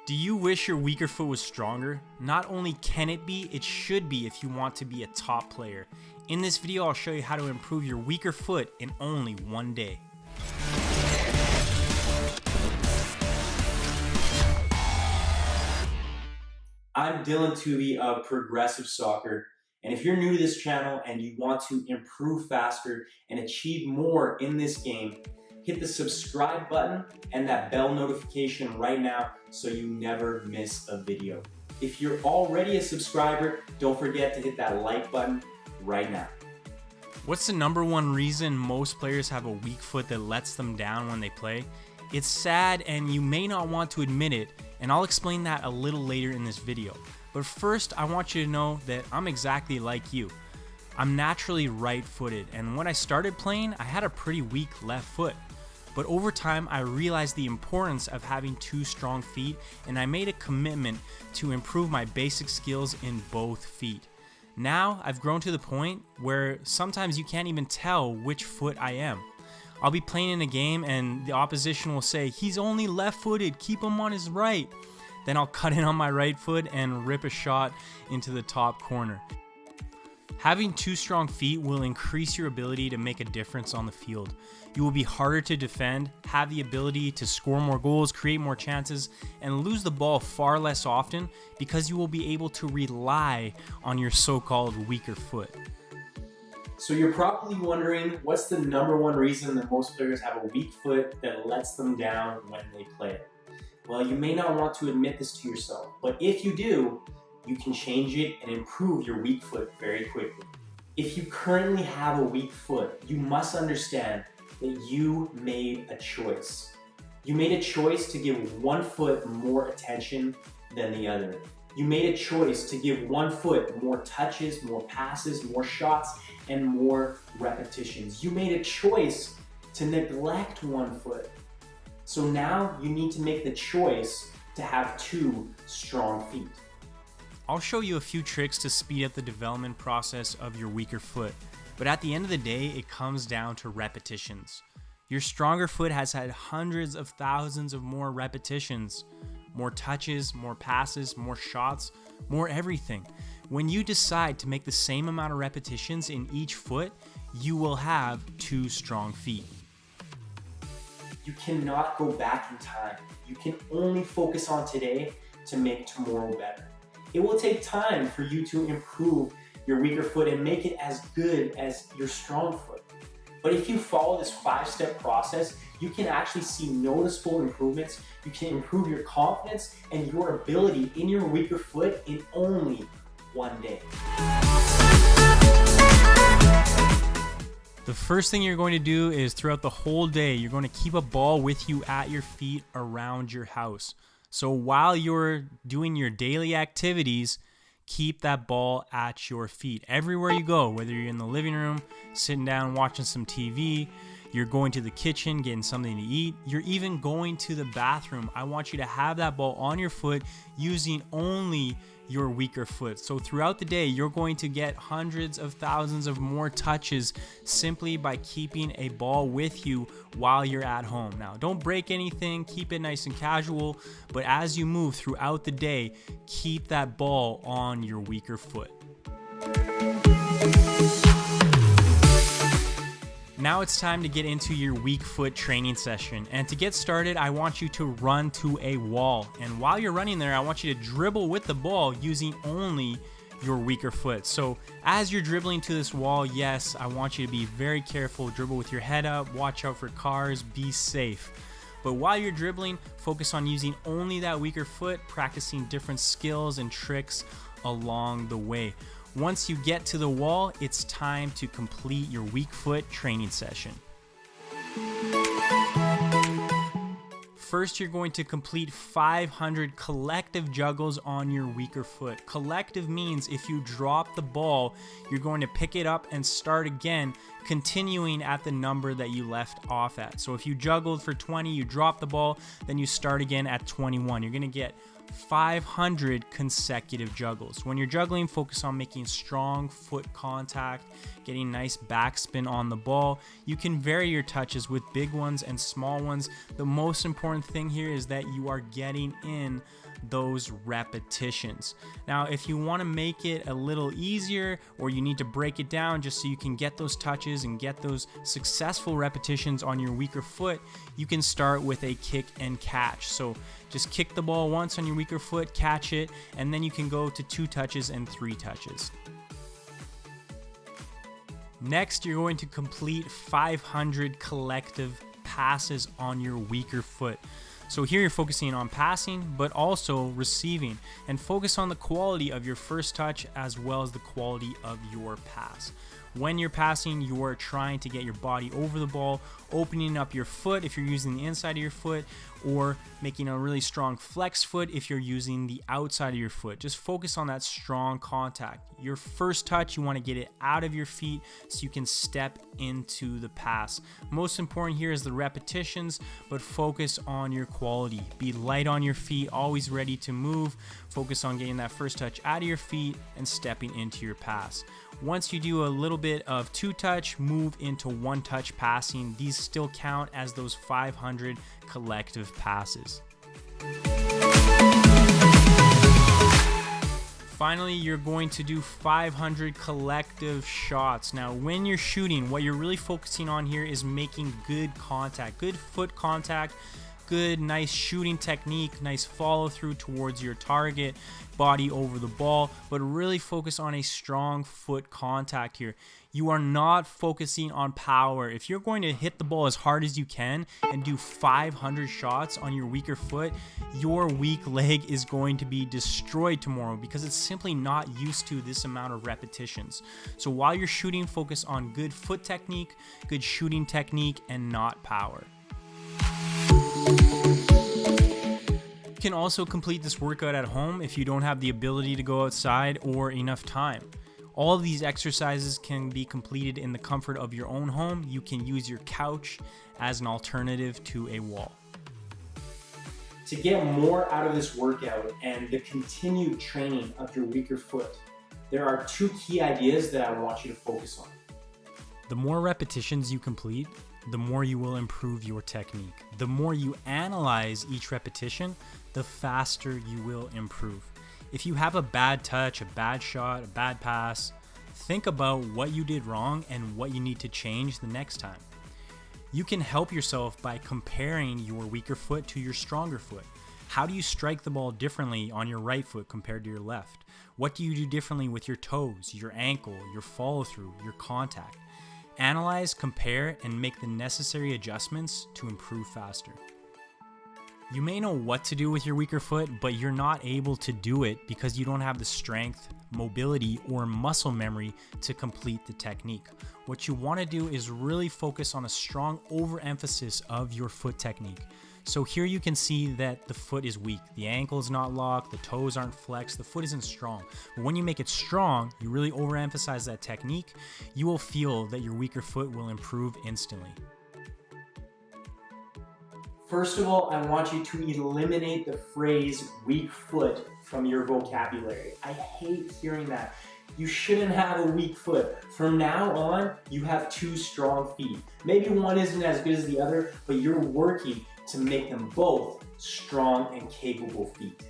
Do you wish your weaker foot was stronger? Not only can it be, it should be if you want to be a top player. In this video, I'll show you how to improve your weaker foot in only one day. I'm Dylan Tooby of Progressive Soccer, and if you're new to this channel and you want to improve faster and achieve more in this game, hit the subscribe button and that bell notification right now so you never miss a video. If you're already a subscriber, don't forget to hit that like button right now. What's the number one reason most players have a weak foot that lets them down when they play? It's sad and you may not want to admit it, and I'll explain that a little later in this video. But first, I want you to know that I'm exactly like you. I'm naturally right-footed, and when I started playing, I had a pretty weak left foot. But over time, I realized the importance of having two strong feet, and I made a commitment to improve my basic skills in both feet. Now, I've grown to the point where sometimes you can't even tell which foot I am. I'll be playing in a game and the opposition will say, "He's only left-footed, keep him on his right." Then I'll cut in on my right foot and rip a shot into the top corner. Having two strong feet will increase your ability to make a difference on the field. You will be harder to defend, have the ability to score more goals, create more chances, and lose the ball far less often because you will be able to rely on your so-called weaker foot. So you're probably wondering, what's the number one reason that most players have a weak foot that lets them down when they play? Well, you may not want to admit this to yourself, but if you do, you can change it and improve your weak foot very quickly. If you currently have a weak foot, you must understand that you made a choice. You made a choice to give one foot more attention than the other. You made a choice to give one foot more touches, more passes, more shots, and more repetitions. You made a choice to neglect one foot. So now you need to make the choice to have two strong feet. I'll show you a few tricks to speed up the development process of your weaker foot, but at the end of the day, it comes down to repetitions. Your stronger foot has had hundreds of thousands of more repetitions, more touches, more passes, more shots, more everything. When you decide to make the same amount of repetitions in each foot, you will have two strong feet. You cannot go back in time. You can only focus on today to make tomorrow better. It will take time for you to improve your weaker foot and make it as good as your strong foot. But if you follow this 5-step process, you can actually see noticeable improvements. You can improve your confidence and your ability in your weaker foot in only one day. The first thing you're going to do is throughout the whole day, you're going to keep a ball with you at your feet around your house. So while you're doing your daily activities, keep that ball at your feet. Everywhere you go, whether you're in the living room, sitting down, watching some TV, you're going to the kitchen, getting something to eat, you're even going to the bathroom, I want you to have that ball on your foot using only your weaker foot. So throughout the day, you're going to get hundreds of thousands of more touches simply by keeping a ball with you while you're at home. Now, don't break anything, keep it nice and casual, but as you move throughout the day, keep that ball on your weaker foot. Now it's time to get into your weak foot training session. And to get started, I want you to run to a wall. And while you're running there, I want you to dribble with the ball using only your weaker foot. So as you're dribbling to this wall, yes, I want you to be very careful. Dribble with your head up, watch out for cars, be safe. But while you're dribbling, focus on using only that weaker foot, practicing different skills and tricks along the way. Once you get to the wall, it's time to complete your weak foot training session. First, you're going to complete 500 collective juggles on your weaker foot. Collective means if you drop the ball, you're going to pick it up and start again, continuing at the number that you left off at. So if you juggled for 20, you drop the ball, then you start again at 21. You're going to get 500 consecutive juggles. When you're juggling, focus on making strong foot contact, getting nice backspin on the ball. You can vary your touches with big ones and small ones. The most important thing here is that you are getting in those repetitions. Now, if you want to make it a little easier, or you need to break it down just so you can get those touches and get those successful repetitions on your weaker foot, you can start with a kick and catch. So just kick the ball once on your weaker foot, catch it, and then you can go to 2 touches and 3 touches. Next, you're going to complete 500 collective passes on your weaker foot. So here you're focusing on passing, but also receiving, and focus on the quality of your first touch as well as the quality of your pass. When you're passing, you are trying to get your body over the ball, opening up your foot if you're using the inside of your foot, or making a really strong flex foot if you're using the outside of your foot. Just focus on that strong contact. Your first touch, you want to get it out of your feet so you can step into the pass. Most important here is the repetitions, but focus on your quality. Be light on your feet, always ready to move. Focus on getting that first touch out of your feet and stepping into your pass. Once you do a little bit of 2-touch, move into 1-touch passing. These still count as those 500 collective passes. Finally, you're going to do 500 collective shots. Now, when you're shooting, what you're really focusing on here is making good contact, good foot contact, good, nice shooting technique, nice follow through towards your target, body over the ball, but really focus on a strong foot contact here. You are not focusing on power. If you're going to hit the ball as hard as you can and do 500 shots on your weaker foot, your weak leg is going to be destroyed tomorrow because it's simply not used to this amount of repetitions. So while you're shooting, focus on good foot technique, good shooting technique, and not power. You can also complete this workout at home if you don't have the ability to go outside or enough time. All of these exercises can be completed in the comfort of your own home. You can use your couch as an alternative to a wall. To get more out of this workout and the continued training of your weaker foot, there are 2 key ideas that I want you to focus on. The more repetitions you complete, the more you will improve your technique. The more you analyze each repetition, the faster you will improve. If you have a bad touch, a bad shot, a bad pass, think about what you did wrong and what you need to change the next time. You can help yourself by comparing your weaker foot to your stronger foot. How do you strike the ball differently on your right foot compared to your left? What do you do differently with your toes, your ankle, your follow through, your contact? Analyze, compare, and make the necessary adjustments to improve faster. You may know what to do with your weaker foot, but you're not able to do it because you don't have the strength, mobility, or muscle memory to complete the technique. What you want to do is really focus on a strong overemphasis of your foot technique. So here you can see that the foot is weak. The ankle is not locked, the toes aren't flexed, the foot isn't strong. But when you make it strong, you really overemphasize that technique, you will feel that your weaker foot will improve instantly. First of all, I want you to eliminate the phrase weak foot from your vocabulary. I hate hearing that. You shouldn't have a weak foot. From now on, you have 2 strong feet. Maybe one isn't as good as the other, but you're working to make them both strong and capable feet.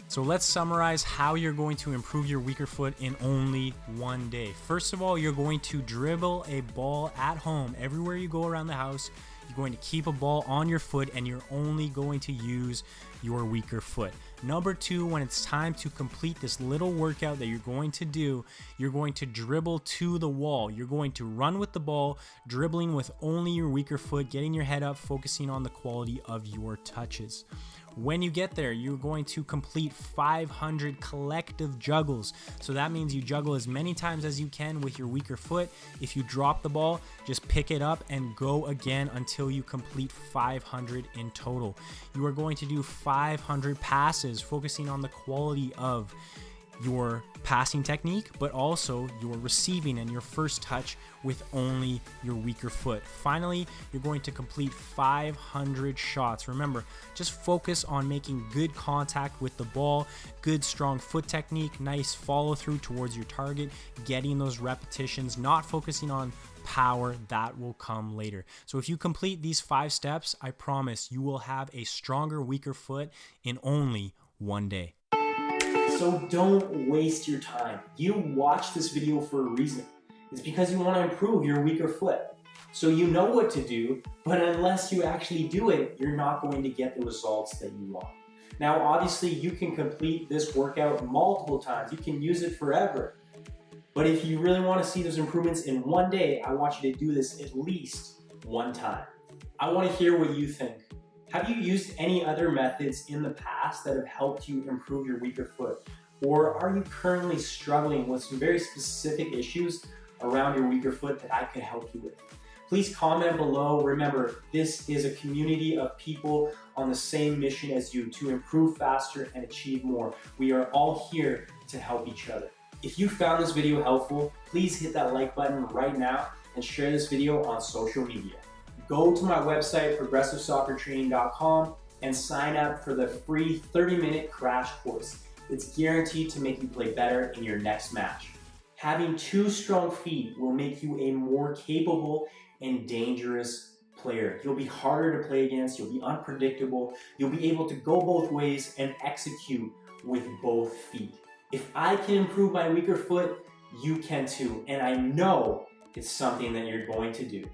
So let's summarize how you're going to improve your weaker foot in only one day. First of all, you're going to dribble a ball at home. Everywhere you go around the house, you're going to keep a ball on your foot and you're only going to use your weaker foot. Number 2, when it's time to complete this little workout that you're going to do, you're going to dribble to the wall. You're going to run with the ball, dribbling with only your weaker foot, getting your head up, focusing on the quality of your touches. When you get there, you're going to complete 500 collective juggles. So that means you juggle as many times as you can with your weaker foot. If you drop the ball, just pick it up and go again until you complete 500 in total. You are going to do 500 passes, focusing on the quality of your passing technique, but also your receiving and your first touch with only your weaker foot. Finally, you're going to complete 500 shots. Remember, just focus on making good contact with the ball, good strong foot technique, nice follow through towards your target, getting those repetitions, not focusing on power. That will come later. So if you complete these 5 steps, I promise you will have a stronger, weaker foot in only one day. So don't waste your time. You watch this video for a reason. It's because you want to improve your weaker foot. So you know what to do, but unless you actually do it, you're not going to get the results that you want. Now, obviously, you can complete this workout multiple times. You can use it forever. But if you really want to see those improvements in one day, I want you to do this at least one time. I want to hear what you think. Have you used any other methods in the past that have helped you improve your weaker foot? Or are you currently struggling with some very specific issues around your weaker foot that I could help you with? Please comment below. Remember, this is a community of people on the same mission as you to improve faster and achieve more. We are all here to help each other. If you found this video helpful, please hit that like button right now and share this video on social media. Go to my website, progressivesoccertraining.com, and sign up for the free 30-minute crash course. It's guaranteed to make you play better in your next match. Having 2 strong feet will make you a more capable and dangerous player. You'll be harder to play against, you'll be unpredictable, you'll be able to go both ways and execute with both feet. If I can improve my weaker foot, you can too, and I know it's something that you're going to do.